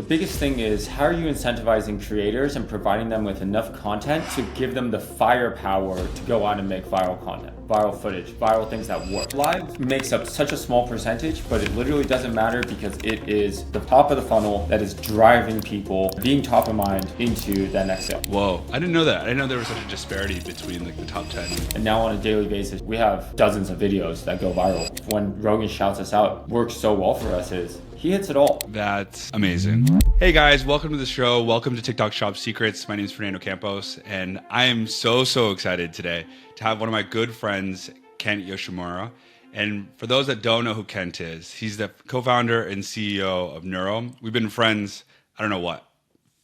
biggest thing is, how are you incentivizing creators and providing them with enough content to give them the firepower to go on and make viral content, viral footage, viral things that work? Live makes up such a small percentage, but it literally doesn't matter because it is the top of the funnel that is driving people being top of mind into that next sale. Whoa, I didn't know that. I didn't know there was such a disparity between like the top 10. And now on a daily basis, we have dozens of videos that go viral. When Rogan shouts us out, works so well for us is he hits it all. That's amazing. Hey guys, welcome to the show. Welcome to TikTok Shop Secrets. My name is Fernando Campos, and I am so excited today to have one of my good friends, Kent Yoshimura. And for those that don't know who Kent is, he's the co-founder and CEO of Neuro. We've been friends, I don't know what,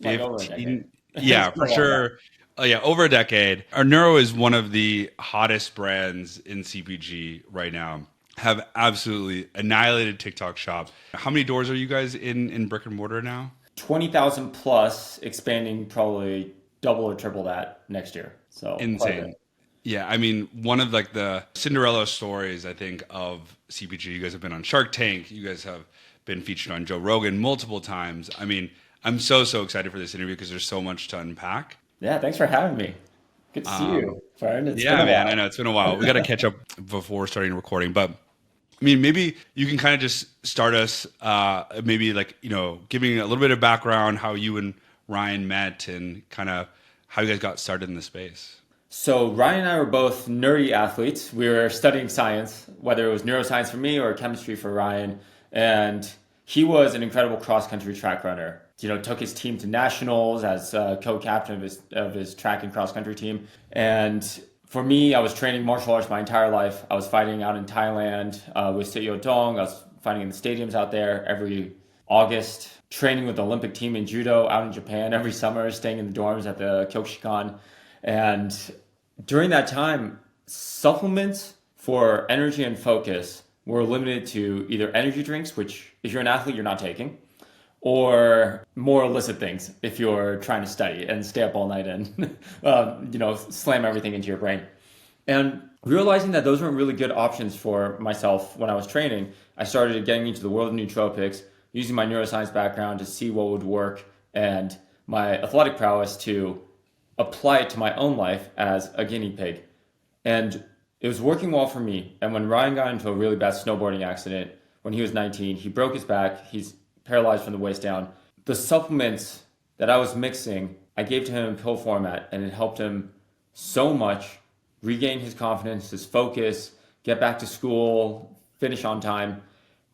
15? Yeah, for sure. Yeah, over a decade. Our Neuro is one of the hottest brands in CPG right now. Have absolutely annihilated TikTok Shop. How many doors are you guys in brick and mortar now? 20,000 plus, expanding probably double or triple that next year. So insane. Yeah, I mean, one of like the Cinderella stories, I think, of CPG. You guys have been on Shark Tank. You guys have been featured on Joe Rogan multiple times. I mean, I'm so excited for this interview because there's so much to unpack. Yeah, thanks for having me. Good to see you, Fern. Yeah, man, I know it's been a while. We got to catch up before starting recording, but I mean, maybe you can kind of just start us, maybe like, giving a little bit of background, how you and Ryan met and kind of how you guys got started in the space. So Ryan and I were both nerdy athletes. We were studying science, whether it was neuroscience for me or chemistry for Ryan. And he was an incredible cross-country track runner. Took his team to nationals as co-captain of his track and cross-country team. And for me, I was training martial arts my entire life. I was fighting out in Thailand with Seo Dong. I was fighting in the stadiums out there every August, training with the Olympic team in judo out in Japan every summer, staying in the dorms at the Kyokushikan. And during that time, supplements for energy and focus were limited to either energy drinks, which if you're an athlete, you're not taking, or more illicit things if you're trying to study and stay up all night and slam everything into your brain. And realizing that those weren't really good options for myself when I was training, I started getting into the world of nootropics, using my neuroscience background to see what would work and my athletic prowess to apply it to my own life as a guinea pig. And it was working well for me. And when Ryan got into a really bad snowboarding accident when he was 19, he broke his back. He's paralyzed from the waist down. The supplements that I was mixing, I gave to him in pill format, and it helped him so much regain his confidence, his focus, get back to school, finish on time,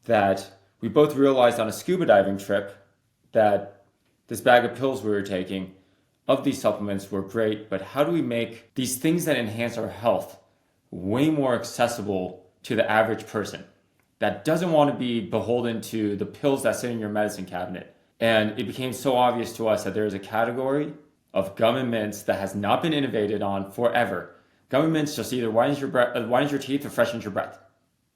that we both realized on a scuba diving trip that this bag of pills we were taking of these supplements were great, but how do we make these things that enhance our health way more accessible to the average person that doesn't want to be beholden to the pills that sit in your medicine cabinet? And it became so obvious to us that there is a category of gum and mints that has not been innovated on forever. Gum and mints just either widens your teeth or freshens your breath.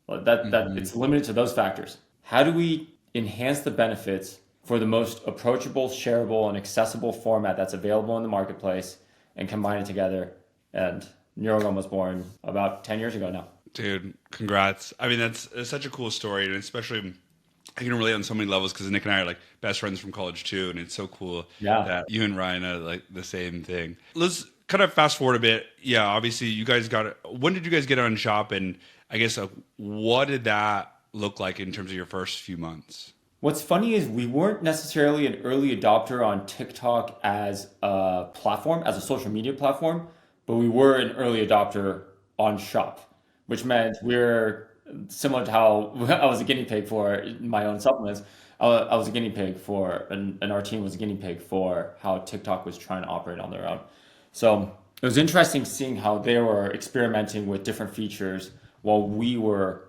It's limited to those factors. How do we enhance the benefits for the most approachable, shareable, and accessible format that's available in the marketplace and combine it together? And Neuro was born about 10 years ago now. Dude, congrats. I mean, that's such a cool story, and especially I can relate on so many levels because Nick and I are like best friends from college too, and it's so cool that you and Ryan are like the same thing. Let's kind of fast forward a bit. Yeah, obviously you guys when did you guys get on Shop, and I guess what did that look like in terms of your first few months? What's funny is we weren't necessarily an early adopter on TikTok as a platform, as a social media platform, but we were an early adopter on Shop, which meant we're similar to how I was a guinea pig for my own supplements. I was a guinea pig for, and our team was a guinea pig for how TikTok was trying to operate on their own. So it was interesting seeing how they were experimenting with different features while we were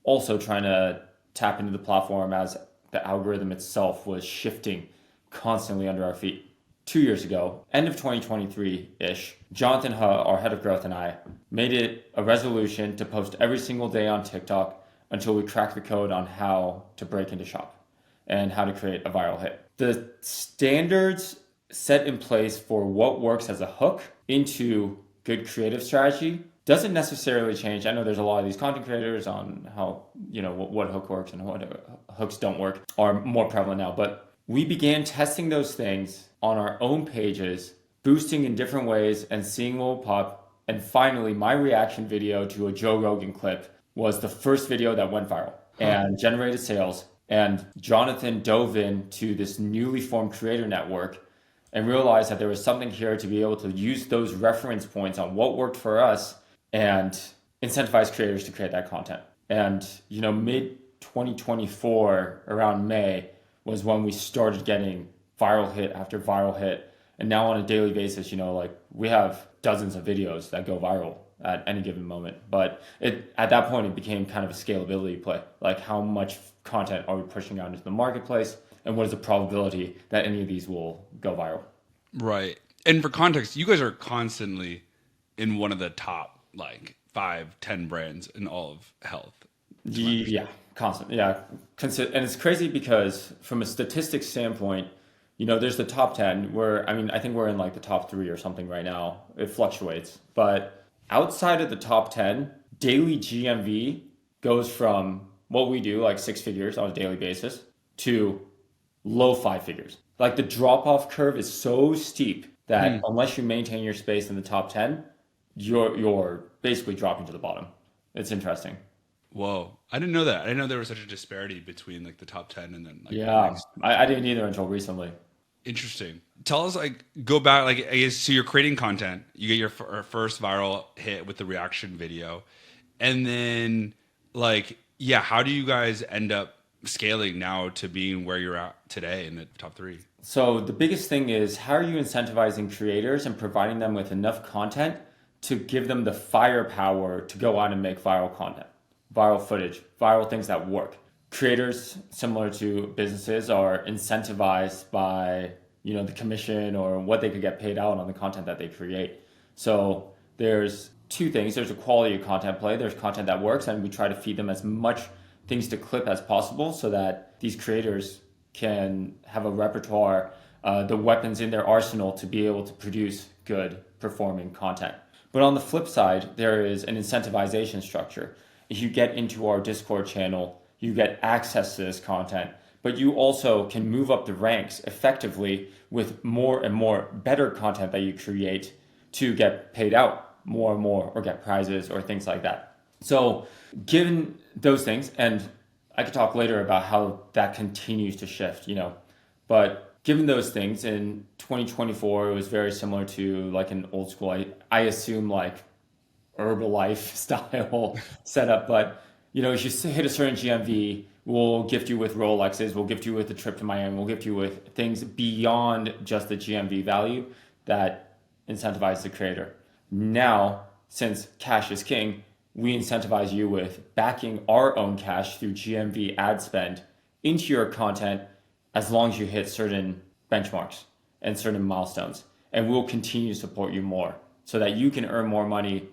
also trying to tap into the platform as the algorithm itself was shifting constantly under our feet. 2 years ago, end of 2023-ish, Jonathan He, our head of growth, and I made it a resolution to post every single day on TikTok until we crack the code on how to break into Shop and how to create a viral hit. The standards set in place for what works as a hook into good creative strategy doesn't necessarily change. I know there's a lot of these content creators on how, what hook works and what hooks don't work are more prevalent now, but we began testing those things on our own pages, boosting in different ways and seeing what will pop. And finally, my reaction video to a Joe Rogan clip was the first video that went viral and generated sales. And Jonathan dove into this newly formed creator network and realized that there was something here to be able to use those reference points on what worked for us and incentivize creators to create that content. And, mid 2024, around May, was when we started getting viral hit after viral hit. And now on a daily basis, we have dozens of videos that go viral at any given moment. But at that point, it became kind of a scalability play. Like, how much content are we pushing out into the marketplace? And what is the probability that any of these will go viral? Right. And for context, you guys are constantly in one of the top 5-10 brands in all of health. Yeah, constant. Yeah. And it's crazy because from a statistics standpoint, there's the top 10 where, I think we're in the top 3 or something right now. It fluctuates. But outside of the top 10, daily GMV goes from what we do, 6 figures on a daily basis, to low 5 figures. The drop off curve is so steep that unless you maintain your space in the top 10, you're basically dropping to the bottom. It's interesting. Whoa. I didn't know that. I didn't know there was such a disparity between the top 10 and then yeah, the next. I didn't either until recently. Interesting. Tell us, go back, I guess, so you're creating content. You get your first viral hit with the reaction video. And then, how do you guys end up scaling now to being where you're at today in the top 3? So the biggest thing is, how are you incentivizing creators and providing them with enough content to give them the firepower to go out and make viral content, viral footage, viral things that work? Creators, similar to businesses, are incentivized by, the commission or what they could get paid out on the content that they create. So there's 2 things. There's a quality of content play. There's content that works, and we try to feed them as much things to clip as possible so that these creators can have a repertoire, the weapons in their arsenal to be able to produce good performing content. But on the flip side, there is an incentivization structure. If you get into our Discord channel, you get access to this content, but you also can move up the ranks effectively with more and more better content that you create to get paid out more and more or get prizes or things like that. So given those things, and I could talk later about how that continues to shift, but given those things in 2024, it was very similar to an old school, I assume Herbalife style setup, but if you hit a certain GMV, we'll gift you with Rolexes, we'll gift you with a trip to Miami, we'll gift you with things beyond just the GMV value that incentivize the creator. Now, since cash is king, we incentivize you with backing our own cash through GMV ad spend into your content as long as you hit certain benchmarks and certain milestones. And we'll continue to support you more so that you can earn more money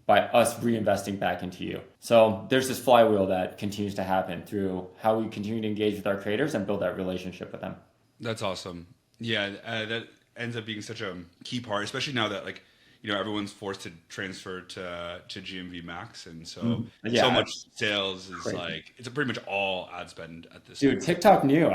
by us reinvesting back into you. So there's this flywheel that continues to happen through how we continue to engage with our creators and build that relationship with them. That's awesome. Yeah, that ends up being such a key part, especially now that everyone's forced to transfer to GMV Max, and so so much sales is crazy. It's pretty much all ad spend at this point. Dude, TikTok knew.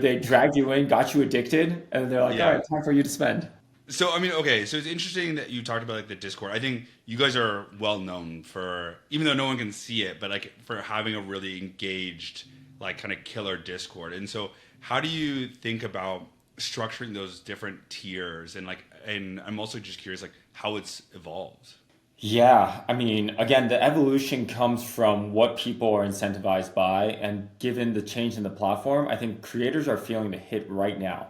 They dragged you in, got you addicted, and they're like, all right, time for you to spend. So, okay, so it's interesting that you talked about the Discord. I think you guys are well known for, even though no one can see it, but for having a really engaged, kind of killer Discord. And so how do you think about structuring those different tiers and I'm also just curious how it's evolved? Yeah, again, the evolution comes from what people are incentivized by, and given the change in the platform, I think creators are feeling the hit right now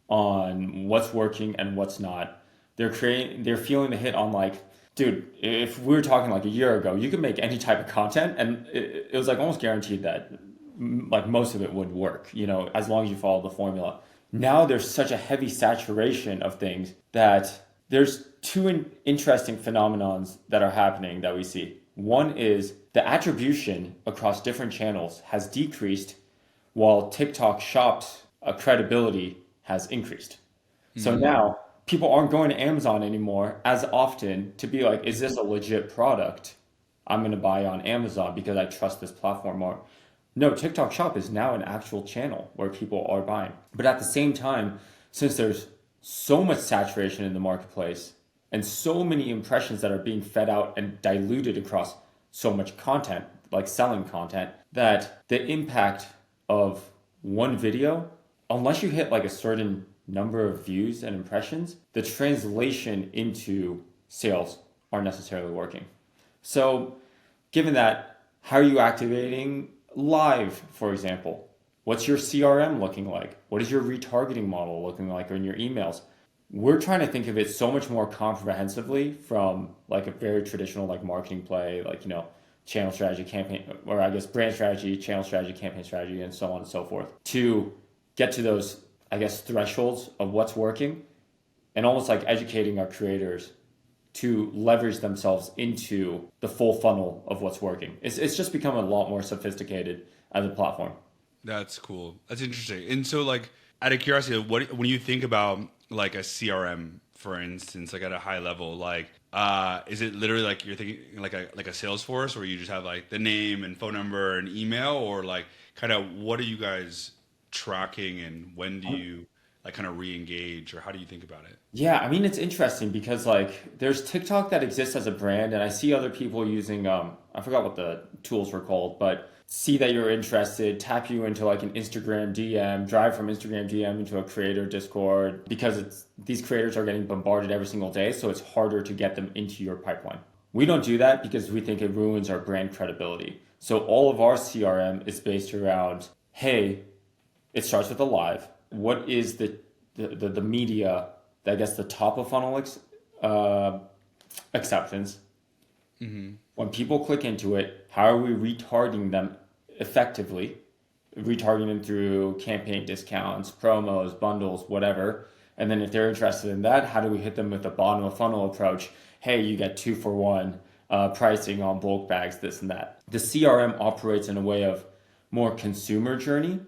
on what's working and what's not. They're feeling the hit on dude, if we were talking a year ago, you could make any type of content and it was almost guaranteed that most of it would work, as long as you follow the formula. Now there's such a heavy saturation of things that there's 2 interesting phenomenons that are happening that we see. One is the attribution across different channels has decreased while TikTok Shop's credibility has increased. So now people aren't going to Amazon anymore as often to be is this a legit product I'm going to buy on Amazon because I trust this platform more. No, TikTok Shop is now an actual channel where people are buying. But at the same time, since there's so much saturation in the marketplace and so many impressions that are being fed out and diluted across so much content, like selling content, that the impact of one video, unless you hit like a certain number of views and impressions, the translation into sales aren't necessarily working. So, given that, how are you activating live, for example? What's your CRM looking like? What is your retargeting model looking like in your emails? We're trying to think of it so much more comprehensively from like a very traditional like marketing play, like, channel strategy, campaign, or I guess brand strategy, channel strategy, campaign strategy, and so on and so forth, to get to those, I guess, thresholds of what's working and almost like educating our creators to leverage themselves into the full funnel of what's working. It's just become a lot more sophisticated as a platform. That's cool. That's interesting. And so, like, out of curiosity, when you think about like a CRM, for instance, like at a high level, like, is it literally like you're thinking like a Salesforce, where you just have like the name and phone number and email, or like kind of what are you guys tracking, and when do you like kind of re-engage, or how do you think about it? Yeah, I mean it's interesting because like there's TikTok that exists as a brand, and I see other people using I forgot what the tools were called, but see that you're interested, tap you into like an Instagram DM, drive from Instagram DM into a creator Discord because it's these creators are getting bombarded every single day, so it's harder to get them into your pipeline. We don't do that because we think it ruins our brand credibility. So all of our CRM is based around, hey, it starts with a live. What is the media that gets the top of funnel uh, acceptance? When people click into it, how are we retargeting them effectively? Retargeting them through campaign discounts, promos, bundles, whatever. And then if they're interested in that, how do we hit them with the bottom of funnel approach? Hey, you get 2 for 1 pricing on bulk bags, this and that. The CRM operates in a way of more consumer journey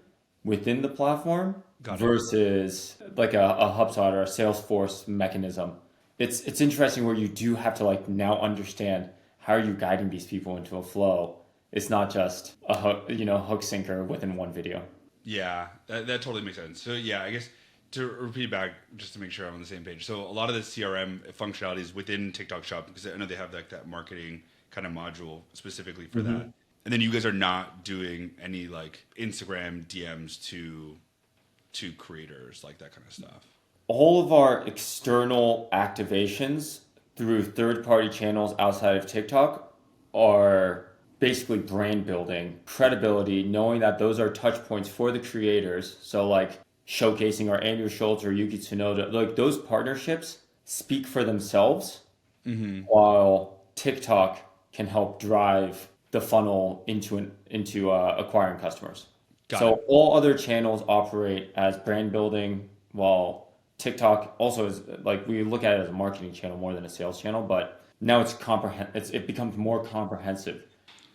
within the platform Got it. versus like a HubSpot or a Salesforce mechanism. It's interesting where you do have to like now understand how are you guiding these people into a flow. It's not just a hook sinker within one video. Yeah, that totally makes sense. So yeah, I guess to repeat back just to make sure I'm on the same page. So a lot of the CRM functionalities within TikTok Shop, because I know they have like that marketing kind of module specifically for that. And then you guys are not doing any like Instagram DMs to creators, like that kind of stuff. All of our external activations through third-party channels outside of TikTok are basically brand building, credibility, knowing that those are touch points for the creators. So like showcasing our Andrew Schultz or Yuki Tsunoda, like those partnerships speak for themselves, while TikTok can help drive the funnel into acquiring customers. Got So it. all other channels operate as brand building, while TikTok also is like we look at it as a marketing channel more than a sales channel. But now it becomes more comprehensive.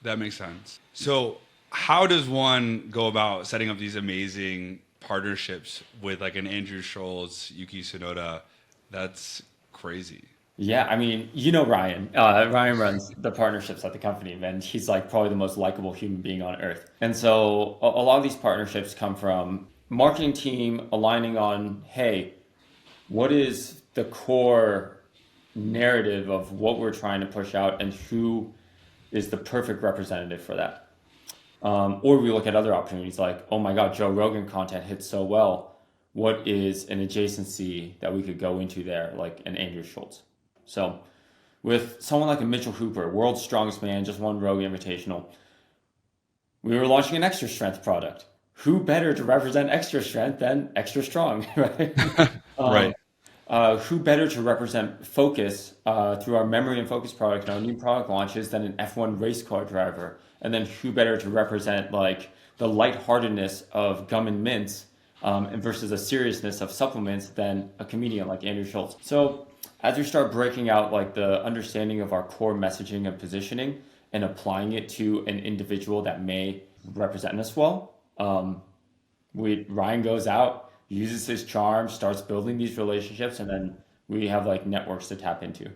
That makes sense. So how does one go about setting up these amazing partnerships with like an Andrew Schultz, Yuki Tsunoda? That's crazy. Yeah, I mean, Ryan. Ryan runs the partnerships at the company, and he's like probably the most likable human being on earth. And so a lot of these partnerships come from marketing team aligning on, hey, what is the core narrative of what we're trying to push out, and who is the perfect representative for that? Or we look at other opportunities like, oh my God, Joe Rogan content hits so well. What is an adjacency that we could go into there, like an Andrew Schultz? So with someone like a Mitchell Hooper, world's strongest man, just won Rogan Invitational, we were launching an extra strength product. Who better to represent extra strength than extra strong, right? Right. Who better to represent focus through our memory and focus product and our new product launches than an F1 race car driver? And then who better to represent like the lightheartedness of gum and mints and versus the seriousness of supplements than a comedian like Andrew Schultz? So as we start breaking out like the understanding of our core messaging and positioning and applying it to an individual that may represent us well, Ryan goes out, uses his charm, starts building these relationships, and then we have like networks to tap into.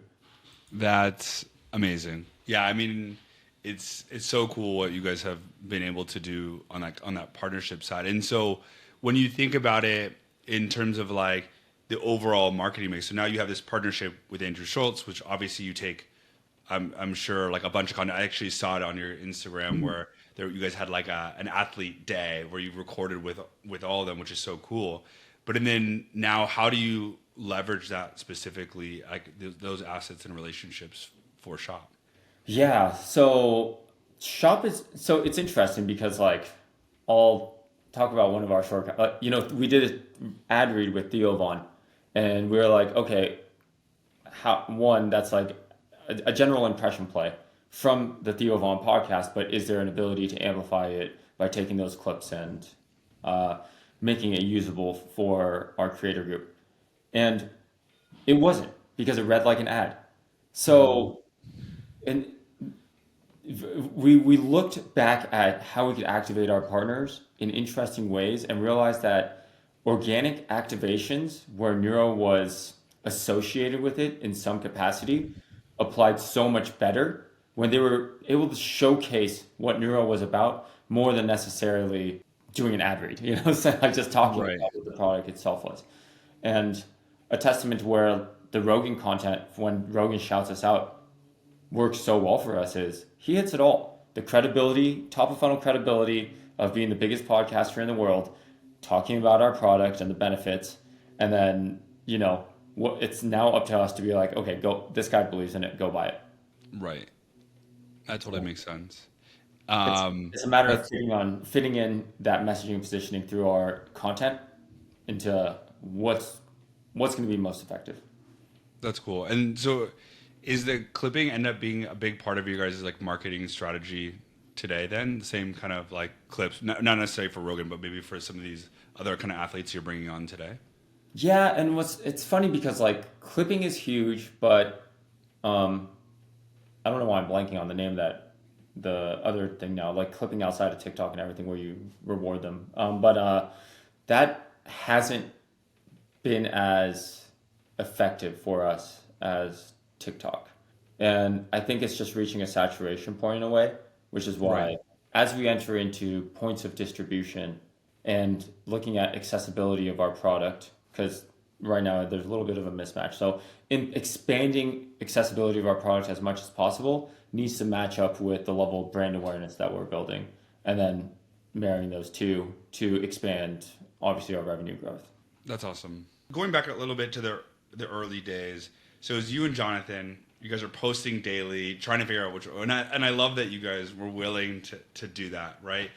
That's amazing. Yeah, I mean, it's so cool what you guys have been able to do on that partnership side. And so when you think about it in terms of like the overall marketing mix, so now you have this partnership with Andrew Schultz, which obviously you take, I'm sure, like a bunch of content. I actually saw it on your Instagram where you guys had like an athlete day where you recorded with all of them, which is so cool. But and then now, how do you leverage that specifically, like those assets and relationships for Shop? Yeah, so it's interesting because like I'll talk about one of our short we did an ad read with Theo Vaughn, and we were like, okay, how one that's like a general impression play from the Theo Vaughn podcast, but is there an ability to amplify it by taking those clips and uh, making it usable for our creator group? And it wasn't because it read like an ad. So and we looked back at how we could activate our partners in interesting ways and realized that organic activations where Neuro was associated with it in some capacity applied so much better when they were able to showcase what Neuro was about more than necessarily doing an ad read, so like just talking Right. about what the product itself was. And a testament to where the Rogan content, when Rogan shouts us out, works so well for us is he hits it all. The credibility, top of funnel credibility of being the biggest podcaster in the world, talking about our product and the benefits, and then, what it's now up to us to be like, okay, go, this guy believes in it, go buy it. Right. That totally makes sense. It's Um, it's a matter of that's fitting in that messaging and positioning through our content into what's going to be most effective. that's cool. And so, is the clipping end up being a big part of your guys' like marketing strategy today? Then the same kind of like clips, not necessarily for Rogan, but maybe for some of these other kind of athletes you're bringing on today. Yeah, and it's funny because like clipping is huge, but um, I don't know why I'm blanking on the name of the other thing now, like clipping outside of TikTok and everything where you reward them. But that hasn't been as effective for us as TikTok. And I think it's just reaching a saturation point in a way, which is Right. why as we enter into points of distribution and looking at accessibility of our product, because right now there's a little bit of a mismatch. So in expanding accessibility of our product as much as possible needs to match up with the level of brand awareness that we're building, and then marrying those two to expand obviously our revenue growth. That's awesome. Going back a little bit to the early days. So it was you and Jonathan. You guys are posting daily, trying to figure out which. And I love that you guys were willing to do that, right?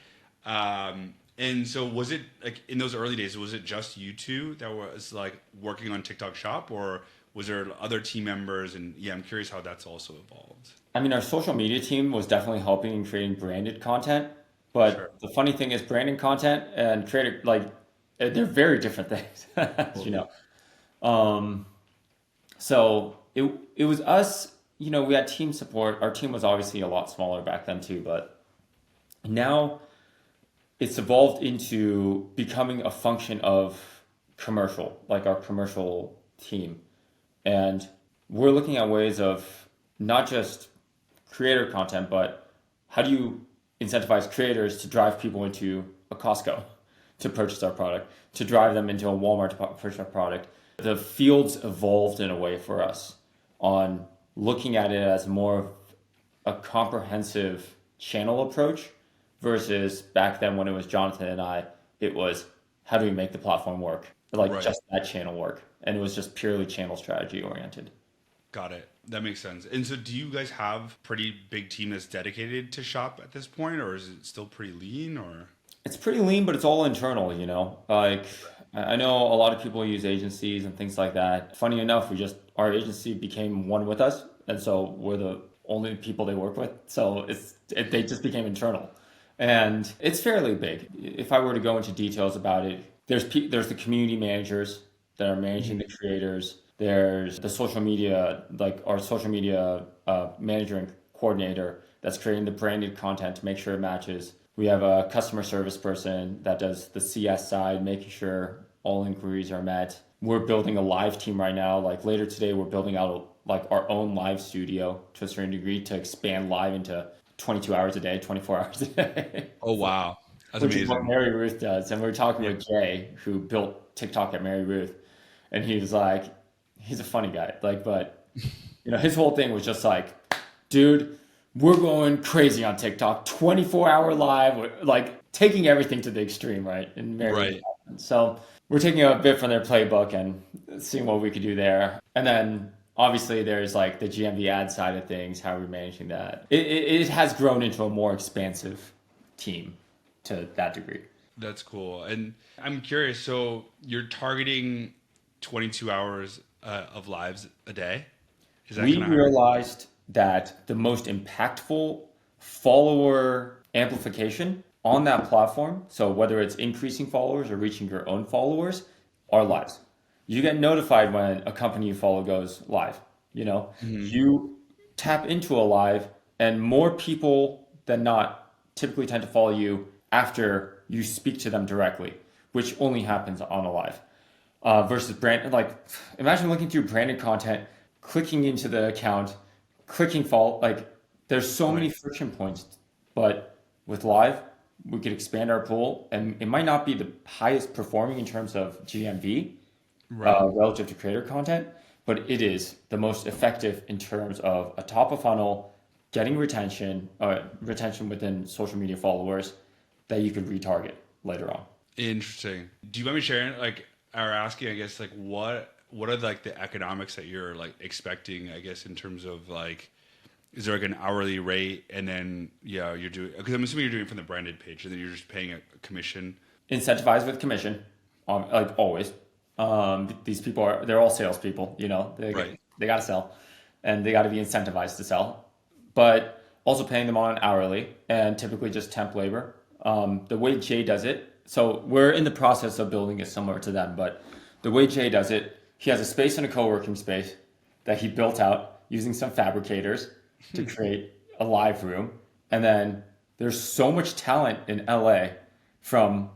And so was it like in those early days? Was it just you two that was like working on TikTok Shop, or was there other team members? And yeah, I'm curious how that's also evolved. I mean, our social media team was definitely helping in creating branded content, Sure. but the funny thing is, branded content and creative, like, they're very different things, as you Totally. know. Um, so it was us, we had team support. Our team was obviously a lot smaller back then too, but now it's evolved into becoming a function of commercial, like our commercial team. And we're looking at ways of not just creator content, but how do you incentivize creators to drive people into a Costco to purchase our product, to drive them into a Walmart to purchase our product? The fields evolved in a way for us on looking at it as more of a comprehensive channel approach versus back then when it was Jonathan and I, it was how do we make the platform work? Like Right. just that channel work. And it was just purely channel strategy oriented. Got it. That makes sense. And so do you guys have pretty big team that's dedicated to Shop at this point, or is it still pretty lean, or? It's pretty lean, but it's all internal, Like I know a lot of people use agencies and things like that. Funny enough, our agency became one with us, and so we're the only people they work with. So they just became internal, and it's fairly big. If I were to go into details about it, there's the community managers that are managing the creators. There's the social media, like our social media manager and coordinator that's creating the branded content to make sure it matches. We have a customer service person that does the CS side, making sure all inquiries are met. We're building a live team right now. Like later today, we're building out like our own live studio to a certain degree to expand live into 22 hours a day, 24 hours a day, Oh wow, that's which is what amazing. Mary Ruth does. And we were talking Yeah. with Jay, who built TikTok at Mary Ruth, and he was like, he's a funny guy, like, but his whole thing was just like, dude, we're going crazy on TikTok, 24-hour live, like taking everything to the extreme, right? And Mary Ruth. Right. So we're taking a bit from their playbook and seeing what we could do there. And then obviously there's like the GMV ad side of things, how we're managing that. It has grown into a more expansive team to that degree. That's cool. And I'm curious. So you're targeting 22 hours of lives a day. Is that We kind of how you're? realized that the most impactful follower amplification on that platform, so whether it's increasing followers or reaching your own followers, are lives. You get notified when a company you follow goes live. Mhm. You tap into a live, and more people than not typically tend to follow you after you speak to them directly, which only happens on a live versus brand. Like, imagine looking through branded content, clicking into the account, clicking follow. Like, there's so many Right. friction points, but with live, we could expand our pool, and it might not be the highest performing in terms of GMV Right. relative to creator content, but it is the most effective in terms of a top of funnel, getting retention within social media followers that you could retarget later on. Interesting. Do you mind me sharing, like, or asking, I guess, like, what are like the economics that you're like expecting, I guess, in terms of like, is there like an hourly rate, and then yeah, you're doing, because I'm assuming you're doing it from the branded page, and then you're just paying a commission. Incentivize with commission, like always. These people they're all salespeople, Right. they got to sell and they got to be incentivized to sell, but also paying them on an hourly and typically just temp labor. The way Jay does it, so we're in the process of building it similar to them, but the way Jay does it, he has a space in a co-working space that he built out using some fabricators to create a live room. And then there's so much talent in LA from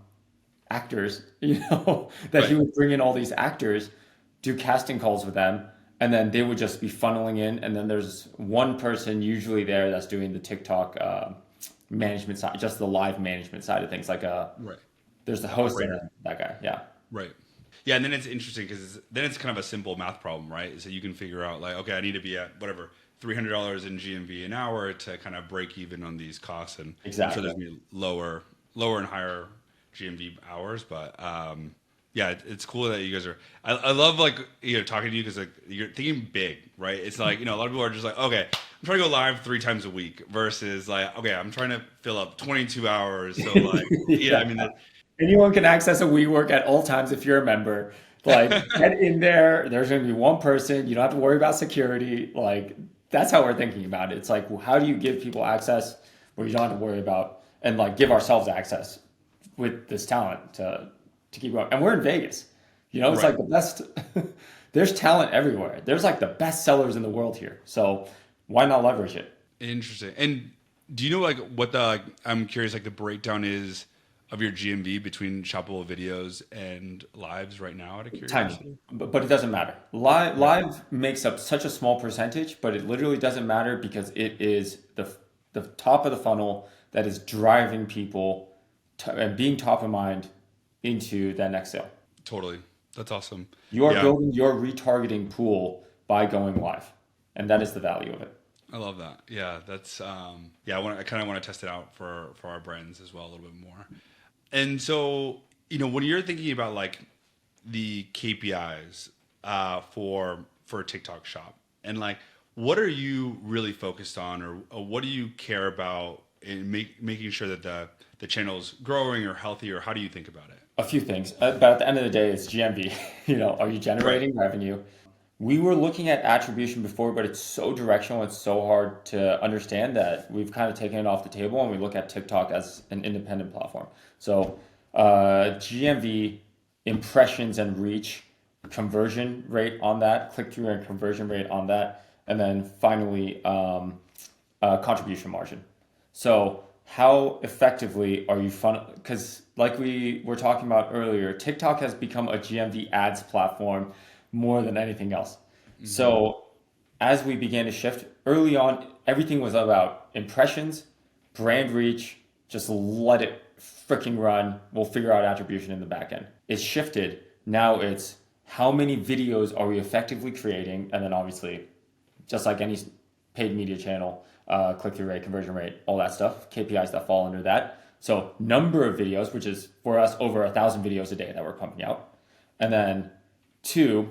actors, that he Right. would bring in all these actors, do casting calls with them, and then they would just be funneling in. And then there's one person usually there that's doing the TikTok management side, just the live management side of things. Like Right. there's the host and Operator. then that guy. Yeah, Right. Yeah, and then it's interesting because then it's kind of a simple math problem, right? So you can figure out like, okay, I need to be at whatever $300 in GMV an hour to kind of break even on these costs, and I'm sure exactly. there's gonna be lower and higher GMV hours, but yeah, it's cool that you guys are. I love like talking to you because like you're thinking big, right? It's like a lot of people are just like, okay, I'm trying to go live 3 times a week versus like, okay, I'm trying to fill up 22 hours, so like, yeah, Yeah. I mean that. Anyone can access a WeWork at all times if you're a member. Like, get in there. There's going to be one person. You don't have to worry about security. Like, that's how we're thinking about it. It's like, well, how do you give people access where you don't have to worry about and like give ourselves access with this talent to keep going. And we're in Vegas. It's Right. like the best. There's talent everywhere. There's like the best sellers in the world here. So why not leverage it? Interesting. And do you know like what the like, I'm curious like the breakdown is of your GMV between shoppable videos and lives right now out of Tiny, curiosity? but it doesn't matter. Live, Right. live makes up such a small percentage, but it literally doesn't matter because it is the top of the funnel that is driving people and being top of mind into that next sale. Totally. That's awesome. You are Yeah. building your retargeting pool by going live, and that is the value of it. I love that. Yeah, that's yeah, I kind of want to test it out for our brands as well a little bit more. And so, when you're thinking about like the KPIs for TikTok Shop, and like what are you really focused on, or what do you care about in making sure that the channel is growing or healthy, or how do you think about it? A few things, but at the end of the day, it's GMV. Are you Right. generating revenue? We were looking at attribution before, but it's so directional, it's so hard to understand that we've kind of taken it off the table and we look at TikTok as an independent platform. So, GMV, impressions and reach, conversion rate on that, click through and conversion rate on that, and then finally, contribution margin. So how effectively are you fun? Because like we were talking about earlier, TikTok has become a GMV ads platform more than anything else. Hmm. So as we began to shift early on, everything was about impressions brand reach, just let it freaking run. We'll figure out attribution in the back end. It's shifted. Now it's how many videos are we effectively creating? And then obviously, just like any paid media channel, click-through rate, conversion rate, all that stuff, KPIs that fall under that. So number of videos, which is for us over 1,000 videos a day that we're pumping out. And then 2,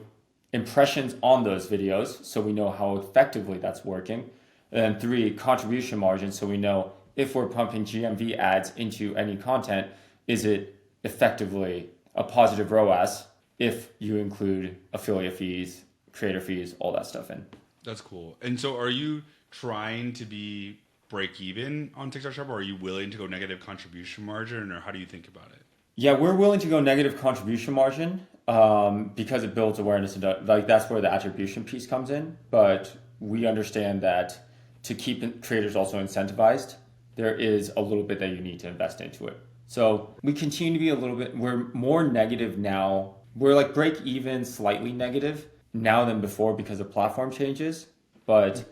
impressions on those videos, so we know how effectively that's working. And then 3, contribution margin, so we know if we're pumping GMV ads into any content, is it effectively a positive ROAS if you include affiliate fees, creator fees, all that stuff in. That's cool. And so are you trying to be break even on TikTok Shop, or are you willing to go negative contribution margin, or how do you think about it? Yeah, we're willing to go negative contribution margin because it builds awareness, and like that's where the attribution piece comes in. But we understand that to keep creators also incentivized, there is a little bit that you need to invest into it. So we continue to be we're more negative now. We're like break even, slightly negative now than before because of platform changes. But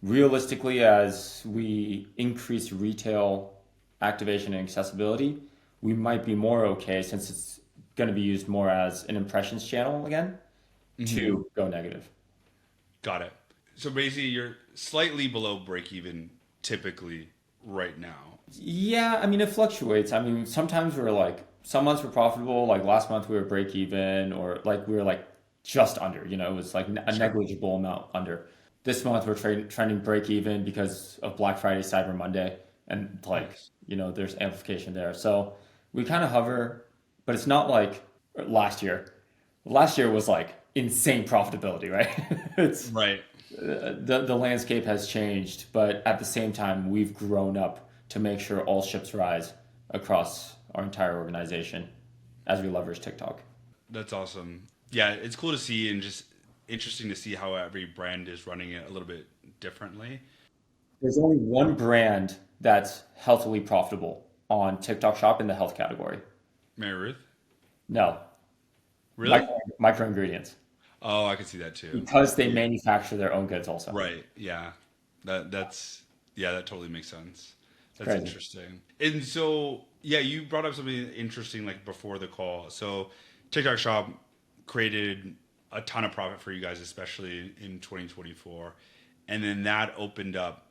realistically, as we increase retail activation and accessibility, we might be more okay since it's going to be used more as an impressions channel again to go negative. Got it. So basically, you're slightly below break even typically right now. Yeah, I mean, it fluctuates. I mean, sometimes some months we're profitable, like last month we were break even, or like we were like just under, it was like a negligible amount under. This month we're trending break even because of Black Friday, Cyber Monday, and there's amplification there. So we kind of hover, but it's not like last year. Last year was like insane profitability, right? It's right. The landscape has changed, but at the same time, we've grown up to make sure all ships rise across our entire organization as we leverage TikTok. That's awesome. Yeah, it's cool to see and just interesting to see how every brand is running it a little bit differently. There's only one brand that's healthily profitable on TikTok Shop in the health category. Mary Ruth? No. Really? Micro ingredients. Oh, I can see that too. Because they manufacture their own goods also. Right. Yeah. That totally makes sense. That's Crazy. Interesting. And so, yeah, you brought up something interesting like before the call. So TikTok Shop created a ton of profit for you guys, especially in 2024. And then that opened up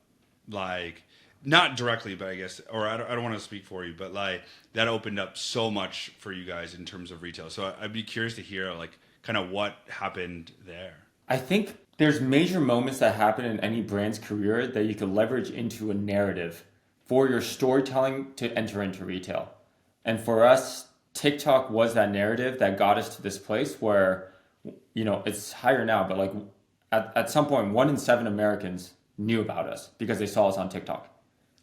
like, not directly, but I guess, or I don't want to speak for you, but like that opened up so much for you guys in terms of retail. So I'd be curious to hear like kind of what happened there. I think there's major moments that happen in any brand's career that you could leverage into a narrative for your storytelling to enter into retail. And for us, TikTok was that narrative that got us to this place where, it's higher now, but like at some point, 1 in 7 Americans knew about us because they saw us on TikTok,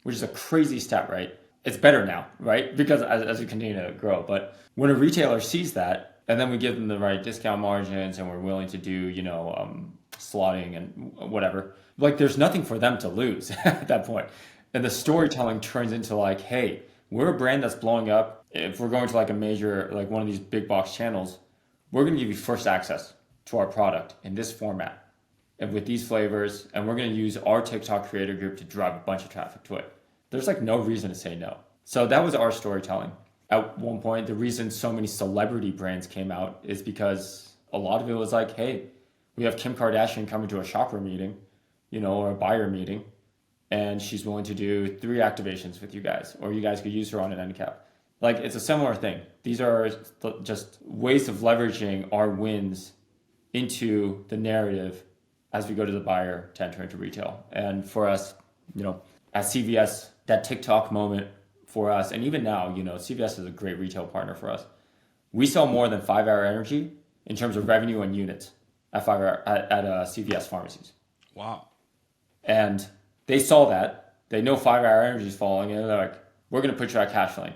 which is a crazy stat, right? It's better now, right? Because as we continue to grow. But when a retailer sees that, and then we give them the right discount margins and we're willing to do, slotting and whatever, like there's nothing for them to lose at that point. And the storytelling turns into like, hey, we're a brand that's blowing up. If we're going to like a major, like one of these big box channels, we're going to give you first access to our product in this format and with these flavors. And we're going to use our TikTok creator group to drive a bunch of traffic to it. There's like no reason to say no. So that was our storytelling. At one point, the reason so many celebrity brands came out is because a lot of it was like, hey, we have Kim Kardashian coming to a shopper meeting, or a buyer meeting, and she's willing to do 3 activations with you guys, or you guys could use her on an end cap. Like, it's a similar thing. These are just ways of leveraging our wins into the narrative as we go to the buyer to enter into retail. And for us, at CVS, that TikTok moment for us, and even now, CVS is a great retail partner for us. We sell more than 5 Hour Energy in terms of revenue and units at CVS pharmacies. Wow. And they saw that. They know 5 Hour Energy is falling, and they're like, we're going to put you at cash lane,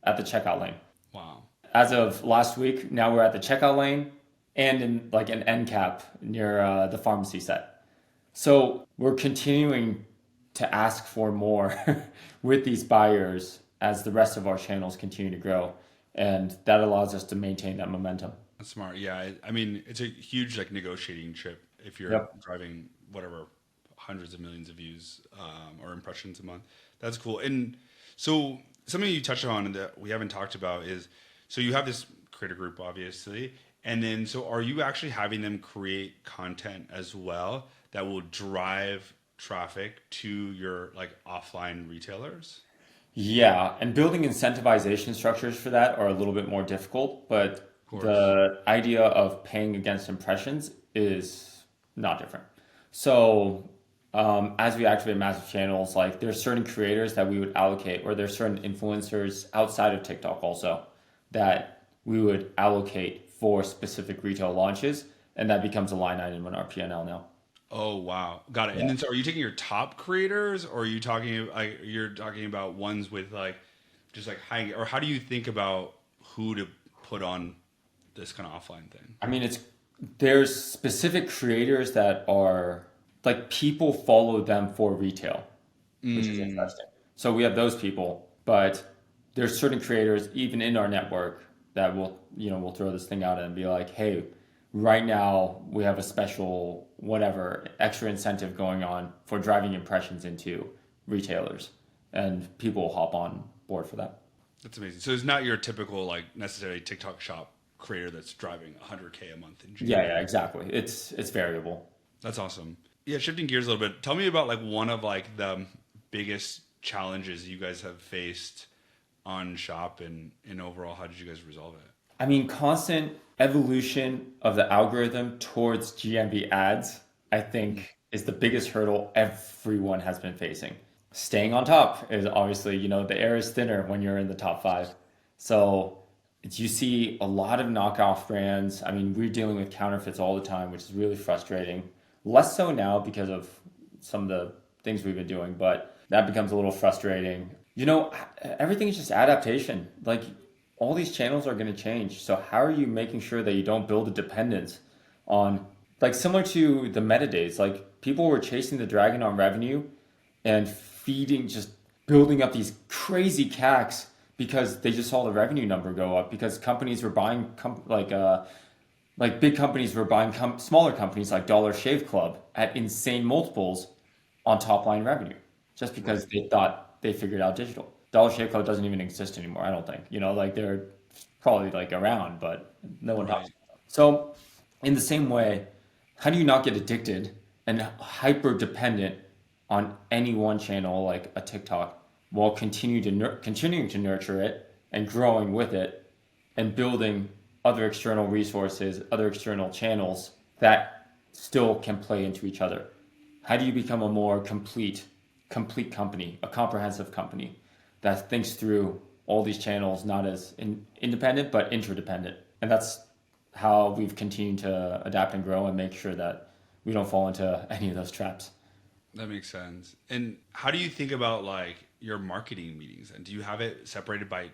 at the checkout lane. Wow. As of last week, now we're at the checkout lane and in like an end cap near the pharmacy set. So we're continuing to ask for more with these buyers as the rest of our channels continue to grow. And that allows us to maintain that momentum. That's smart. Yeah. I mean, it's a huge like negotiating chip if you're driving whatever hundreds of millions of views or impressions a month. That's cool. And so something you touched on that we haven't talked about is, so you have this creator group, obviously, and then so are you actually having them create content as well that will drive traffic to your like offline retailers? Yeah, and building incentivization structures for that are a little bit more difficult, but Of course. the idea of paying against impressions is not different. So, as we activate massive channels, like there's certain creators that we would allocate, or there's certain influencers outside of TikTok also that we would allocate for specific retail launches, and that becomes a line item in our P&L now. Oh wow, got it. And then so are you taking your top creators, or are you talking like you're talking about ones with like just like high, or how do you think about who to put on this kind of offline thing? I mean, it's there's specific creators that are like people follow them for retail, which is Mm, interesting. So we have those people, but there's certain creators even in our network that will, we'll throw this thing out and be like, hey, right now we have a special whatever extra incentive going on for driving impressions into retailers, and people will hop on board for that. that's amazing. So it's not your typical like necessarily TikTok shop creator that's driving 100K a month in Yeah, yeah, GMV. exactly. It's variable. That's awesome. Yeah, shifting gears a little bit. Tell me about like one of like the biggest challenges you guys have faced on shop and overall how did you guys resolve it? I mean, constant evolution of the algorithm towards GMV ads, I think, is the biggest hurdle everyone has been facing. Staying on top is obviously, the air is thinner when you're in the top five. So you see a lot of knockoff brands. I mean, we're dealing with counterfeits all the time, which is really frustrating. Less so now because of some of the things we've been doing, but that becomes a little frustrating. Everything is just adaptation. Like all these channels are going to change. So how are you making sure that you don't build a dependence on, like similar to the meta days, like people were chasing the dragon on revenue and feeding, just building up these crazy CACs because they just saw the revenue number go up because companies were buying like big companies were buying smaller companies like Dollar Shave Club at insane multiples on top line revenue just because Right. they thought they figured out digital. Dollar Shave Club doesn't even exist anymore, I don't think. Like they're probably like around, but no one talks Right. about them. So, in the same way, how do you not get addicted and hyper dependent on any one channel like a TikTok while continuing to nurture it and growing with it and building other external resources, other external channels that still can play into each other? How do you become a more complete company, a comprehensive company that thinks through all these channels, not as independent, but interdependent? And that's how we've continued to adapt and grow and make sure that we don't fall into any of those traps. That makes sense. And how do you think about like your marketing meetings? And do you have it separated by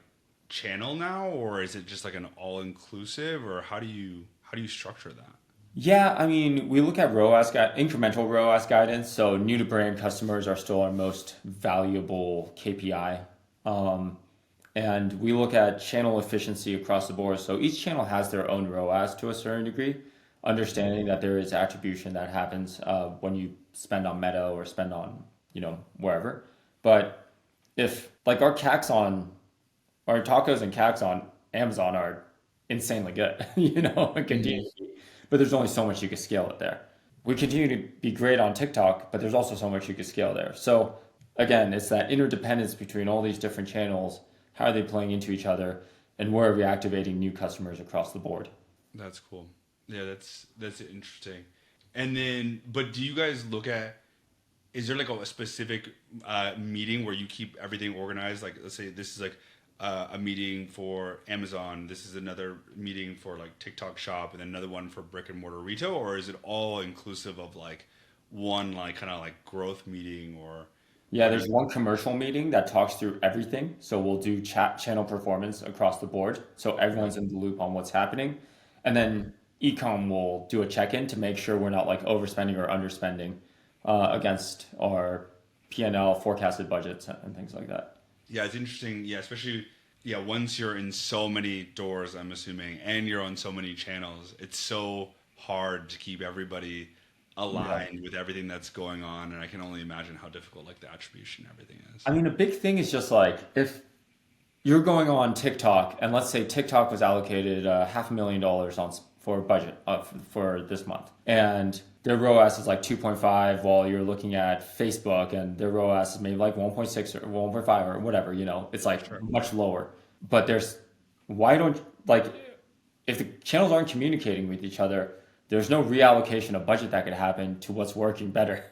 channel now, or is it just like an all inclusive, or how do you structure that? Yeah, I mean, we look at incremental ROAS guidance. So new to brand customers are still our most valuable KPI. Um, and we look at channel efficiency across the board. So each channel has their own ROAS to a certain degree, understanding that there is attribution that happens when you spend on Meta or spend on, wherever. But if like our tacos and CACs on Amazon are insanely good, and continue Mhm. to be. But there's only so much you can scale it there. We continue to be great on TikTok, but there's also so much you can scale there. So again, it's that interdependence between all these different channels. How are they playing into each other? And where are we activating new customers across the board? That's cool. Yeah, that's interesting. And then, but do you guys look at? Is there like a specific meeting where you keep everything organized? Like, let's say this is like a meeting for Amazon. This is another meeting for like TikTok Shop, and then another one for brick and mortar retail. Or is it all inclusive of like one like kind of like growth meeting? Or Yeah, how do you? there's one commercial meeting that talks through everything. So we'll do chat channel performance across the board. So Right. everyone's in the loop on what's happening. And then ecom will do a check-in to make sure we're not like overspending or underspending against our P&L forecasted budgets and things like that. Yeah, it's interesting. Yeah, especially yeah, once you're in so many doors, I'm assuming, and you're on so many channels, it's so hard to keep everybody aligned with everything that's going on, and I can only imagine how difficult like the attribution and everything is. I mean, a big thing is just like if you're going on TikTok, and let's say TikTok was allocated $500,000 for budget for this month, and their ROAS is like 2.5, while you're looking at Facebook and their ROAS is maybe like 1.6 or 1.5 or whatever. It's like much lower. But why don't like if the channels aren't communicating with each other, there's no reallocation of budget that could happen to what's working better.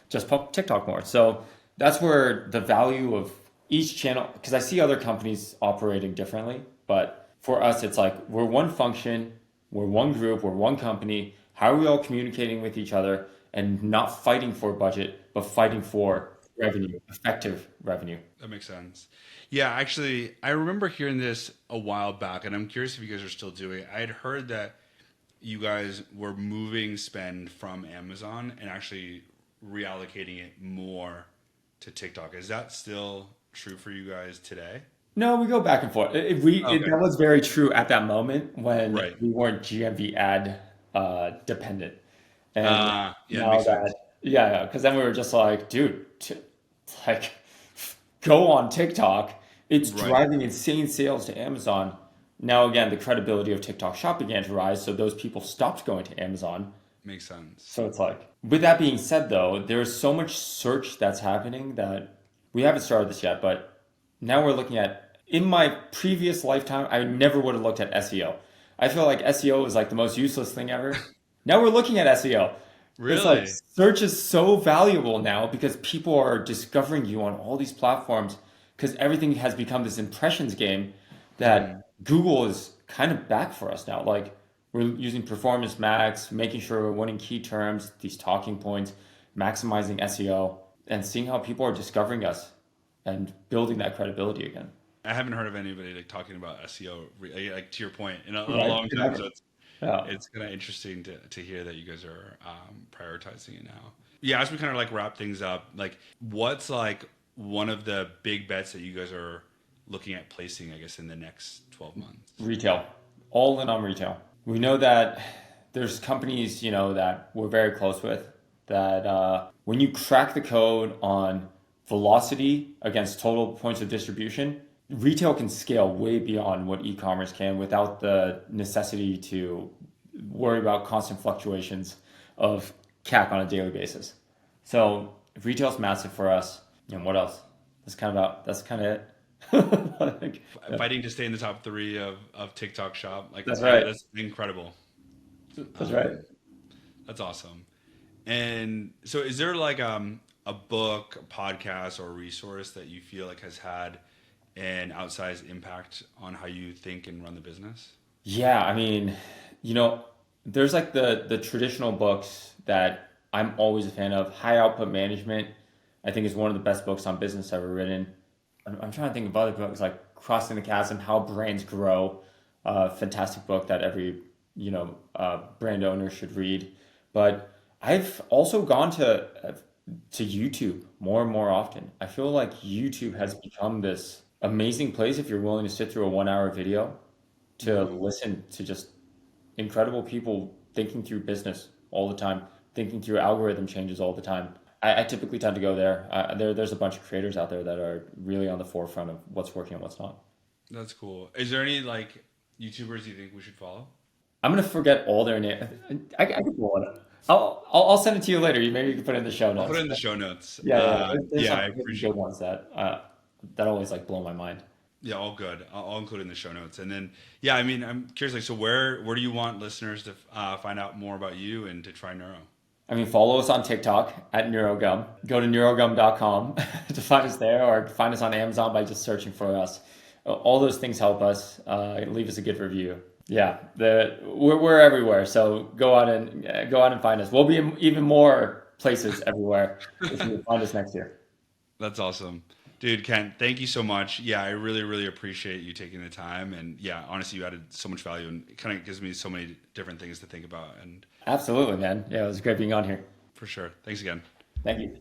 Just pump TikTok more. So that's where the value of each channel, because I see other companies operating differently, but for us, it's like we're one function, we're one group, we're one company. How are we all communicating with each other and not fighting for budget, but fighting for revenue, effective revenue? That makes sense. Yeah, actually, I remember hearing this a while back, and I'm curious if you guys are still doing it. I had heard that you guys were moving spend from Amazon and actually reallocating it more to TikTok. Is that still true for you guys today? No, we go back and forth. That was very true at that moment when Right. we weren't GMV ad dependent. And Yeah, now makes that, sense. yeah, because then we were just like, dude, like go on TikTok. It's Right. driving insane sales to Amazon. Now, again, the credibility of TikTok Shop began to rise, so those people stopped going to Amazon. Makes sense. So it's like, with that being said, though, there's so much search that's happening that we haven't started this yet, but now we're looking at, in my previous lifetime, I never would have looked at SEO. I feel like SEO is like the most useless thing ever. Now we're looking at SEO. It's like Really? search is so valuable now because people are discovering you on all these platforms because everything has become this impressions game that Google is kind of back for us now. Like we're using performance max, making sure we're winning key terms, these talking points, maximizing SEO, and seeing how people are discovering us and building that credibility again. I haven't heard of anybody like talking about SEO, like to your point, in a Right? long time. So Yeah. it's kind of interesting to hear that you guys are prioritizing it now. Yeah, as we kind of like wrap things up, like what's like one of the big bets that you guys are looking at placing, I guess, in the next 12 months? Retail, all in on retail. We know that there's companies, that we're very close with that when you crack the code on velocity against total points of distribution, retail can scale way beyond what e-commerce can without the necessity to worry about constant fluctuations of CAC on a daily basis. So retail's massive for us. And what else? That's kind of it. I think, yeah. Fighting to stay in the top 3 of TikTok Shop, like That's right. that's incredible. That's right. That's awesome. And so, is there like a book, a podcast, or a resource that you feel like has had an outsized impact on how you think and run the business? Yeah, I mean, there's like the traditional books that I'm always a fan of. High Output Management, I think, is one of the best books on business ever written. I'm trying to think of other books like Crossing the Chasm, How Brands Grow, fantastic book that every brand owner should read. But I've also gone to YouTube more and more often. I feel like YouTube has become this amazing place if you're willing to sit through a 1 hour video to listen to just incredible people thinking through business all the time, thinking through algorithm changes all the time. I typically tend to go there. There's a bunch of creators out there that are really on the forefront of what's working and what's not. That's cool. Is there any like YouTubers you think we should follow? I'm gonna forget all their names. I can pull it up. I'll send it to you later. Maybe you can put it in the show I'll put notes. it in the show notes. Yeah. There's Yeah, some I really appreciate good ones that always like blow my mind. Yeah, all good. I'll include it in the show notes. And then, yeah, I mean, I'm curious, like, so where do you want listeners to find out more about you and to try Neuro? I mean, follow us on TikTok at NeuroGum. Go to neurogum.com to find us there, or find us on Amazon by just searching for us. All those things help us. Leave us a good review. Yeah, we're everywhere. So go out and find us. We'll be in even more places everywhere if you find us next year. That's awesome. Dude, Kent, thank you so much. Yeah, I really, really appreciate you taking the time. And yeah, honestly, you added so much value, and it kind of gives me so many different things to think about. And Absolutely, man. Yeah, it was great being on here. for sure. Thanks again. Thank you.